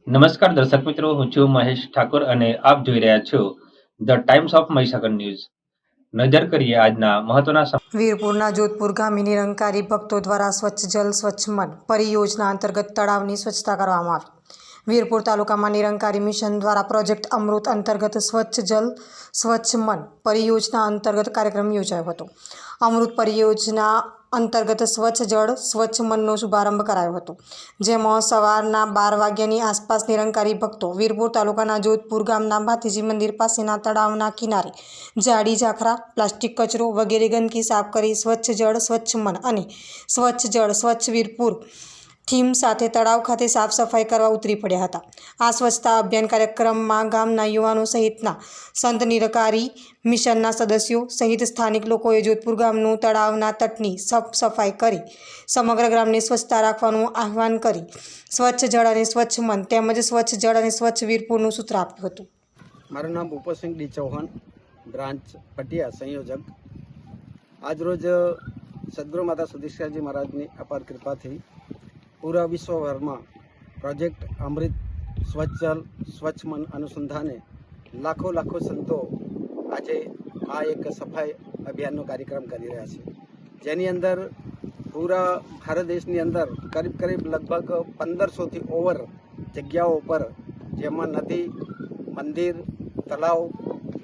નમસ્કાર દર્શક મિત્રો, હું છું મહેશ ઠાકોર અને આપ જોઈ રહ્યા છો the times of Mahisagar news. નજર કરીએ આજના મહત્વના વીરપુરના જોધપુર ગામે નિરંકારી ભક્તો દ્વારા સ્વચ્છ જલ સ્વચ્છ મન પરિયોજના અંતર્ગત તળાવની સ્વચ્છતા કરવામાં આવી. વીરપુર તાલુકામાં નિરંકારી મિશન દ્વારા પ્રોજેક્ટ અમૃત અંતર્ગત સ્વચ્છ જલ સ્વચ્છ મન પરિયોજના અંતર્ગત કાર્યક્રમ યોજાયો હતો. અમૃત પરિયોજના અંતર્ગત સ્વચ્છ જળ સ્વચ્છ મનનો શુભારંભ કરાયો હતો, જેમાં સવારના 12 વાગ્યાની આસપાસ નિરંકારી ભક્તો વીરપુર તાલુકાના જોધપુર ગામના ભાતીજી મંદિર પાસેના તળાવના કિનારે જાડી ઝાખરા, પ્લાસ્ટિક કચરો વગેરે ગંદકી સાફ કરી સ્વચ્છ જળ સ્વચ્છ મન અને સ્વચ્છ જળ સ્વચ્છ વીરપુર થીમ સાથે તળાવ ખાતે સાફ સફાઈ કરવા ઉતરી પડ્યા હતા. આ સ્વચ્છતા અભિયાન કાર્યક્રમમાં ગામના યુવાનો સહિતના સંત નિરંકારી મિશનના સદસ્યો સહિત સ્થાનિક લોકોએ જોધપુર ગામનું તળાવના તટની સાફ સફાઈ કરી સમગ્ર ગ્રામને સ્વચ્છતા રાખવાનું આહ્વાન કરી સ્વચ્છ જળ અને સ્વચ્છ મન તેમજ સ્વચ્છ જળ અને સ્વચ્છ વીરપુરનું સૂત્ર આપ્યું હતું. મારું નામ ભૂપતસિંહ ડી ચૌહાણ, બ્રાન્ચ પટિયા સંયોજક. આજરોજ સદગુરુ માતા સુધીક્ષાજી મહારાજની અપાર કૃપાથી પૂરા વિશ્વભરમાં પ્રોજેક્ટ અમૃત સ્વચ્છ જલ સ્વચ્છ મન અનુસંધાને લાખો સંતો આજે આ એક સફાઈ અભિયાનનો કાર્યક્રમ કરી રહ્યા છે, જેની અંદર પૂરા ભારત દેશની અંદર કરીબ લગભગ 1500થી ઓવર જગ્યાઓ પર, જેમાં નદી, મંદિર, તળાવ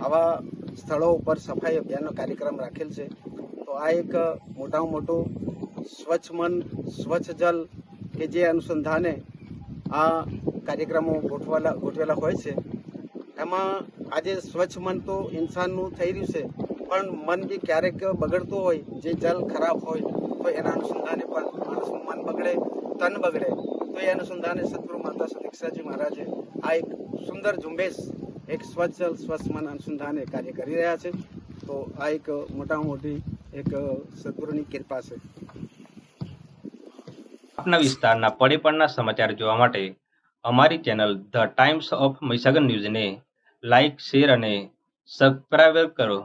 આવા સ્થળો ઉપર સફાઈ અભિયાનનો કાર્યક્રમ રાખેલ છે. તો આ એક મોટામાં મોટું સ્વચ્છ મન સ્વચ્છ જલ કે જે અનુસંધાને આ કાર્યક્રમો ગોઠવેલા હોય છે. એમાં આજે સ્વચ્છ મન તો ઇન્સાનનું થઈ રહ્યું છે, પણ મન બી ક્યારેક બગડતું હોય, જે જલ ખરાબ હોય તો એના અનુસંધાને પણ માણસનું મન બગડે, તન બગડે. તો એ અનુસંધાને સદગુરુ માતા સુધીક્ષાજી મહારાજે આ એક સુંદર ઝુંબેશ, એક સ્વચ્છ જલ સ્વચ્છ મન અનુસંધાને કાર્ય કરી રહ્યા છે. તો આ એક મોટામાં મોટી એક સદગુરુની કૃપા છે. આપના વિસ્તારના પડેપણના સમાચાર જોવા માટે અમારી channel the times of Mahisagar ન્યૂઝને લાઇક, શેર અને સબસ્ક્રાઇબ કરો.